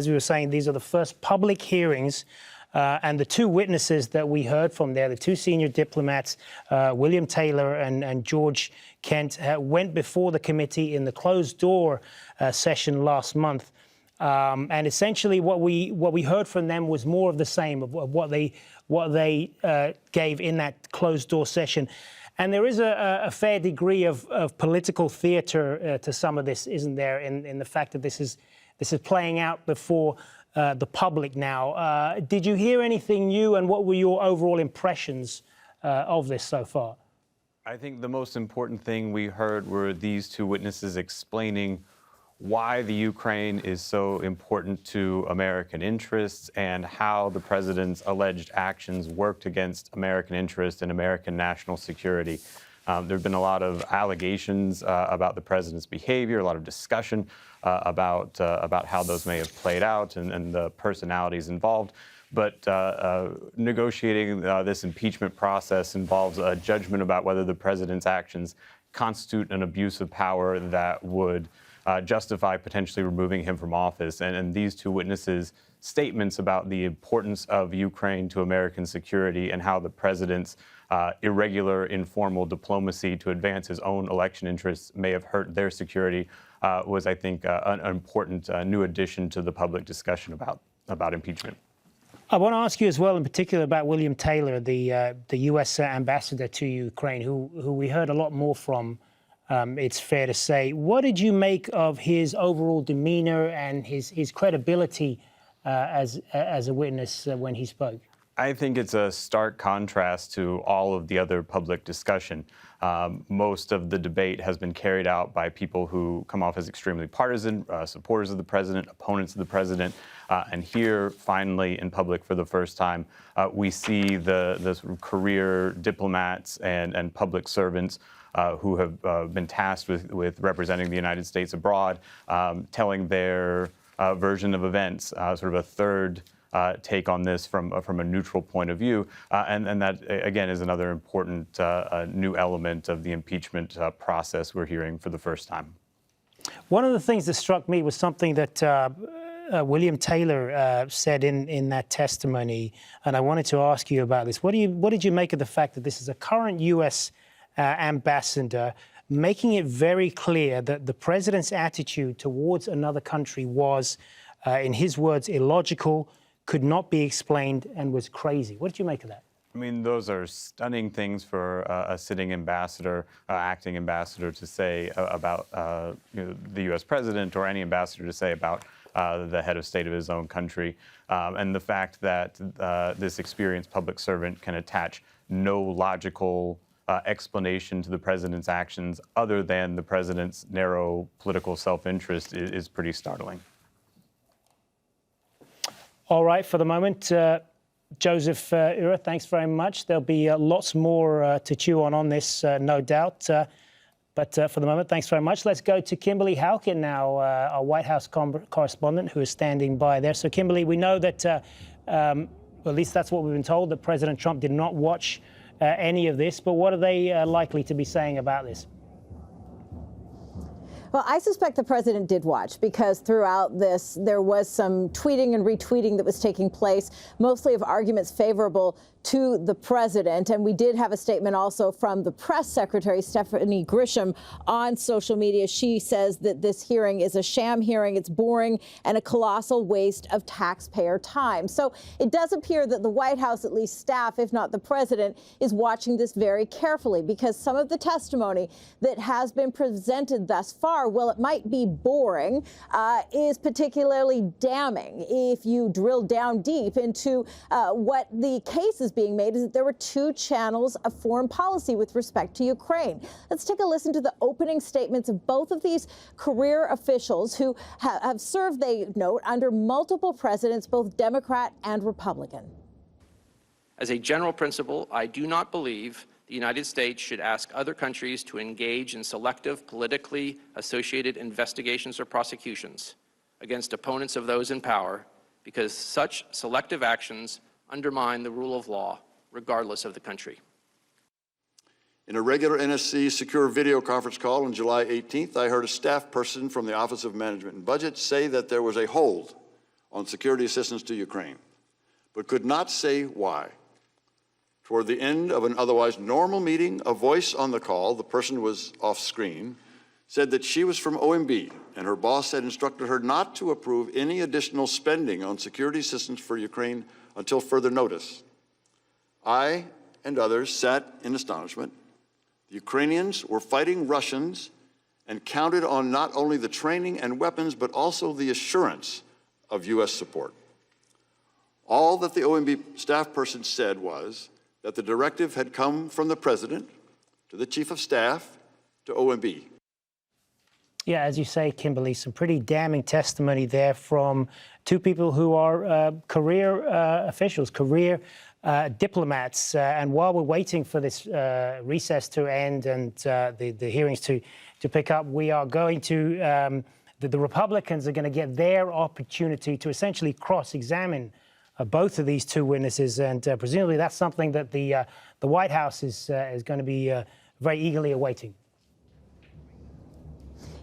As we were saying, these are the first public hearings, and the two witnesses that we heard from there, the two senior diplomats, William Taylor and George Kent, went before the committee in the closed-door session last month. And essentially what we heard from them was more of the same of what they gave in that closed-door session. And there is a fair degree of political theatre to some of this, isn't there, in the fact that this is playing out before the public now. Did you hear anything new, and what were your overall impressions of this so far? I think the most important thing we heard were these two witnesses explaining why the Ukraine is so important to American interests and how the president's alleged actions worked against American interests and American national security. There have been a lot of allegations about the president's behavior, a lot of discussion about how those may have played out and the personalities involved. But negotiating this impeachment process involves a judgment about whether the president's actions constitute an abuse of power that would justify potentially removing him from office. And these two witnesses' statements about the importance of Ukraine to American security and how the president's irregular, informal diplomacy to advance his own election interests may have hurt their security was, I think, an important new addition to the public discussion about impeachment. I want to ask you as well, in particular, about William Taylor, the U.S. ambassador to Ukraine, who we heard a lot more from, it's fair to say. What did you make of his overall demeanor and his credibility as a witness when he spoke? I think it's a stark contrast to all of the other public discussion. Most of the debate has been carried out by people who come off as extremely partisan, supporters of the president, opponents of the president. And here, finally, in public for the first time, we see the sort of career diplomats and public servants who have been tasked with representing the United States abroad, telling their version of events, sort of a third take on this from a neutral point of view. And that, again, is another important new element of the impeachment process we're hearing for the first time. One of the things that struck me was something that William Taylor said in that testimony, and I wanted to ask you about this. What did you make of the fact that this is a current U.S. ambassador making it very clear that the president's attitude towards another country was, in his words, illogical, could not be explained, and was crazy? What did you make of that? I mean, those are stunning things for a sitting ambassador, acting ambassador to say about the U.S. president, or any ambassador to say about the head of state of his own country. And the fact that this experienced public servant can attach no logical explanation to the president's actions other than the president's narrow political self-interest is pretty startling. All right, for the moment, Joseph Ura, thanks very much. There'll be lots more to chew on this, no doubt. But for the moment, thanks very much. Let's go to Kimberly Halkett now, our White House correspondent, who is standing by there. So, Kimberly, we know that, at least that's what we've been told, that President Trump did not watch any of this. But what are they likely to be saying about this? Well, I suspect the president did watch, because throughout this, there was some tweeting and retweeting that was taking place, mostly of arguments favorable to the president. And we did have a statement also from the press secretary, Stephanie Grisham, on social media. She says that this hearing is a sham hearing. It's boring and a colossal waste of taxpayer time. So it does appear that the White House, at least staff, if not the president, is watching this very carefully, because some of the testimony that has been presented thus far, well, it might be boring, is particularly damning. If you drill down deep into what the case is being made, is that there were two channels of foreign policy with respect to Ukraine. Let's take a listen to the opening statements of both of these career officials who have served, they note, under multiple presidents, both Democrat and Republican. As a general principle, I do not believe the United States should ask other countries to engage in selective, politically associated investigations or prosecutions against opponents of those in power, because such selective actions undermine the rule of law, regardless of the country. In a regular NSC secure video conference call on July 18th, I heard a staff person from the Office of Management and Budget say that there was a hold on security assistance to Ukraine, but could not say why. Toward the end of an otherwise normal meeting, a voice on the call, the person was off screen, said that she was from OMB, and her boss had instructed her not to approve any additional spending on security assistance for Ukraine until further notice. I and others sat in astonishment. The Ukrainians were fighting Russians and counted on not only the training and weapons, but also the assurance of U.S. support. All that the OMB staff person said was that the directive had come from the President to the Chief of Staff to OMB. Yeah, as you say, Kimberly, some pretty damning testimony there from two people who are career officials, career diplomats. And while we're waiting for this recess to end and the hearings to pick up, we are going to, the Republicans are going to get their opportunity to essentially cross-examine both of these two witnesses. And presumably that's something that the White House is going to be very eagerly awaiting.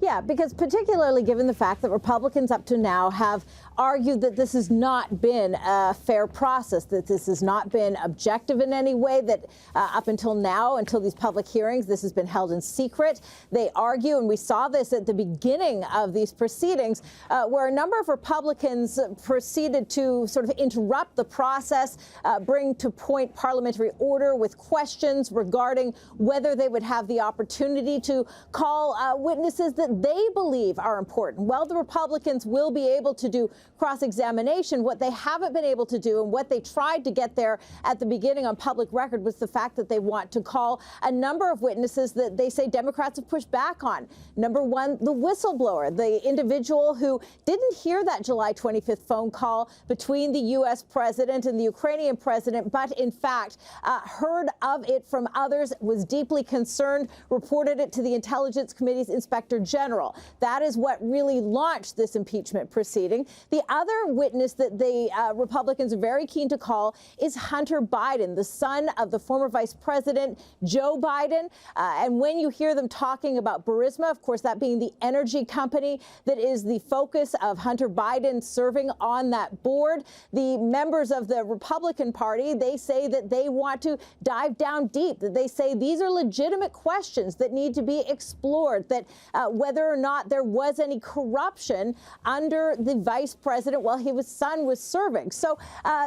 Yeah, because particularly given the fact that Republicans up to now have argued that this has not been a fair process, that this has not been objective in any way, that up until now, until these public hearings, this has been held in secret. They argue, and we saw this at the beginning of these proceedings, where a number of Republicans proceeded to sort of interrupt the process, bring to point parliamentary order with questions regarding whether they would have the opportunity to call witnesses that they believe are important. Well, the Republicans will be able to do cross-examination. What they haven't been able to do, and what they tried to get there at the beginning on public record, was the fact that they want to call a number of witnesses that they say Democrats have pushed back on. Number one, the whistleblower, the individual who didn't hear that July 25th phone call between the U.S. president and the Ukrainian president, but in fact heard of it from others, was deeply concerned, reported it to the Intelligence Committee's Inspector General. That is what really launched this impeachment proceeding. The other witness that the Republicans are very keen to call is Hunter Biden, the son of the former Vice President Joe Biden. And when you hear them talking about Burisma, of course, that being the energy company that is the focus of Hunter Biden serving on that board, the members of the Republican Party, they say that they want to dive down deep, that they say these are legitimate questions that need to be explored, that whether or not there was any corruption under the vice president while his son was serving. So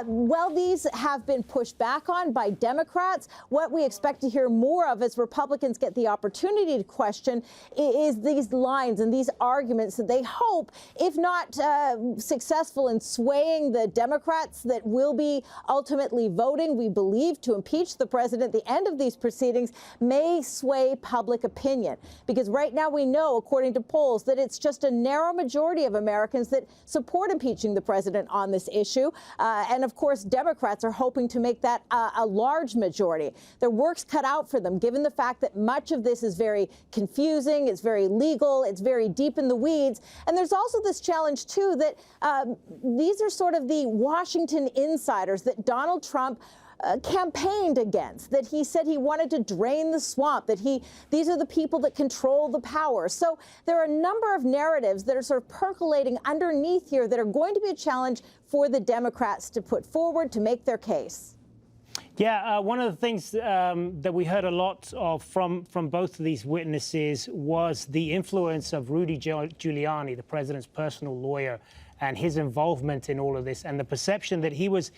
while these have been pushed back on by Democrats, what we expect to hear more of as Republicans get the opportunity to question is these lines and these arguments that they hope, if not successful in swaying the Democrats that will be ultimately voting, we believe, to impeach the president at the end of these proceedings, may sway public opinion. Because right now we know, according to polls, that it's just a narrow majority of Americans that support impeaching the president on this issue. And of course, Democrats are hoping to make that a large majority. Their work's cut out for them, given the fact that much of this is very confusing, it's very legal, it's very deep in the weeds. And there's also this challenge, too, that these are sort of the Washington insiders that Donald Trump campaigned against, that he said he wanted to drain the swamp, that these are the people that control the power. So there are a number of narratives that are sort of percolating underneath here that are going to be a challenge for the Democrats to put forward to make their case. Yeah, one of the things that we heard a lot of from both of these witnesses was the influence of Rudy Giuliani, the president's personal lawyer, and his involvement in all of this, and the perception that he was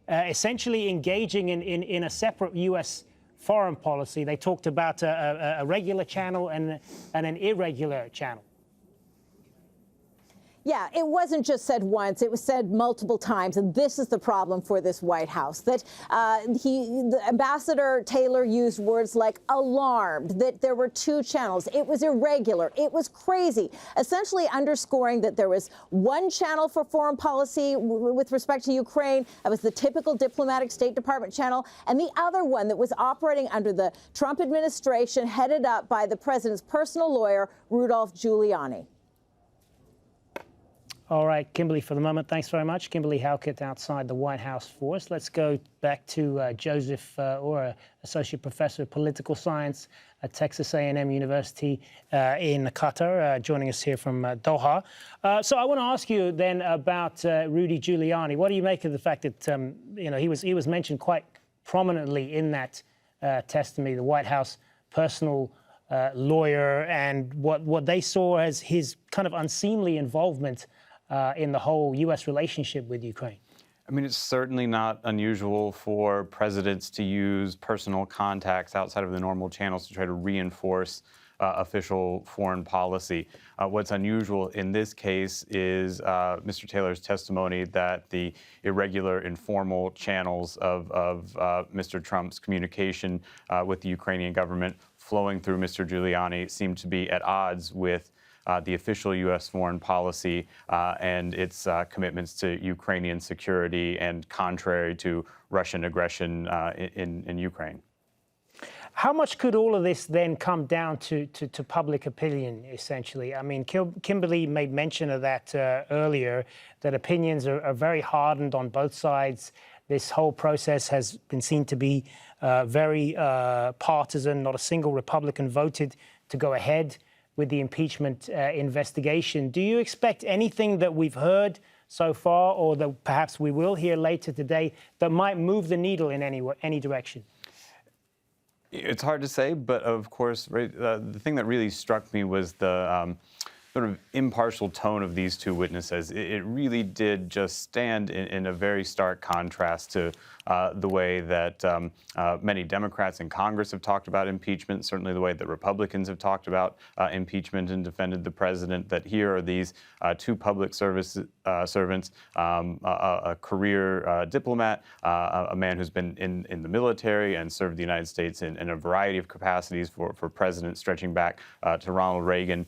essentially engaging in a separate U.S. foreign policy. They talked about a regular channel and an irregular channel. Yeah, it wasn't just said once, it was said multiple times, and this is the problem for this White House, that Ambassador Taylor used words like alarmed, that there were two channels, it was irregular, it was crazy, essentially underscoring that there was one channel for foreign policy with respect to Ukraine, that was the typical diplomatic State Department channel, and the other one that was operating under the Trump administration, headed up by the president's personal lawyer, Rudolph Giuliani. All right, Kimberly, for the moment, thanks very much. Kimberly Halkett outside the White House for us. Let's go back to Joseph Ora, Associate Professor of Political Science at Texas A&M University in Qatar, joining us here from Doha. So I want to ask you then about Rudy Giuliani. What do you make of the fact that he was mentioned quite prominently in that testimony, the White House personal lawyer, and what they saw as his kind of unseemly involvement in the whole U.S. relationship with Ukraine? I mean, it's certainly not unusual for presidents to use personal contacts outside of the normal channels to try to reinforce official foreign policy. What's unusual in this case is Mr. Taylor's testimony that the irregular, informal channels of Mr. Trump's communication with the Ukrainian government flowing through Mr. Giuliani seem to be at odds with the official U.S. foreign policy and its commitments to Ukrainian security, and contrary to Russian aggression in Ukraine. How much could all of this then come down to public opinion, essentially? I mean, Kimberly made mention of that earlier, that opinions are very hardened on both sides. This whole process has been seen to be very partisan. Not a single Republican voted to go ahead with the impeachment investigation. Do you expect anything that we've heard so far, or that perhaps we will hear later today, that might move the needle in any direction? It's hard to say, but of course, the thing that really struck me was the sort of impartial tone of these two witnesses. It really did just stand in a very stark contrast to the way that many Democrats in Congress have talked about impeachment, certainly the way that Republicans have talked about impeachment and defended the president, that here are these two public service servants, a career diplomat, a man who's been in the military and served the United States in a variety of capacities for president, stretching back to Ronald Reagan,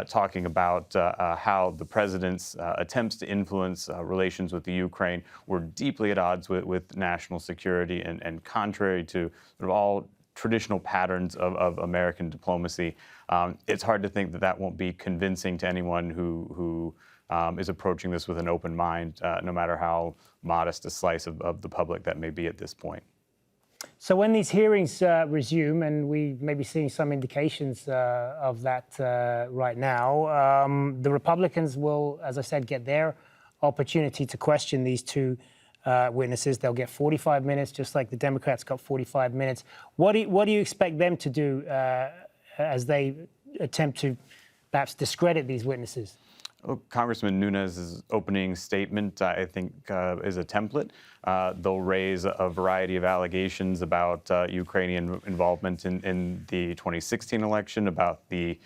talking about how the president's attempts to influence relations with the Ukraine were deeply at odds with national security and contrary to sort of all traditional patterns of American diplomacy. It's hard to think that that won't be convincing to anyone who is approaching this with an open mind, no matter how modest a slice of the public that may be at this point. So when these hearings resume, and we may be seeing some indications of that right now, the Republicans will, as I said, get their opportunity to question these two witnesses. They'll get 45 minutes, just like the Democrats got 45 minutes. What do you expect them to do as they attempt to perhaps discredit these witnesses? Well, Congressman Nunes's opening statement, I think, is a template. They'll raise a variety of allegations about Ukrainian involvement in the 2016 election, about the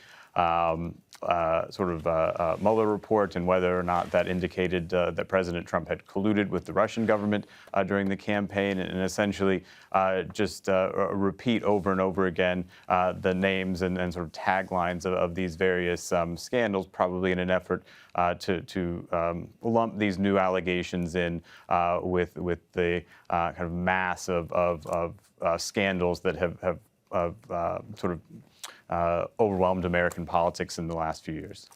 Mueller report, and whether or not that indicated that President Trump had colluded with the Russian government during the campaign, and essentially just repeat over and over again the names and sort of taglines of these various scandals, probably in an effort to lump these new allegations in with the kind of mass of scandals that have overwhelmed American politics in the last few years.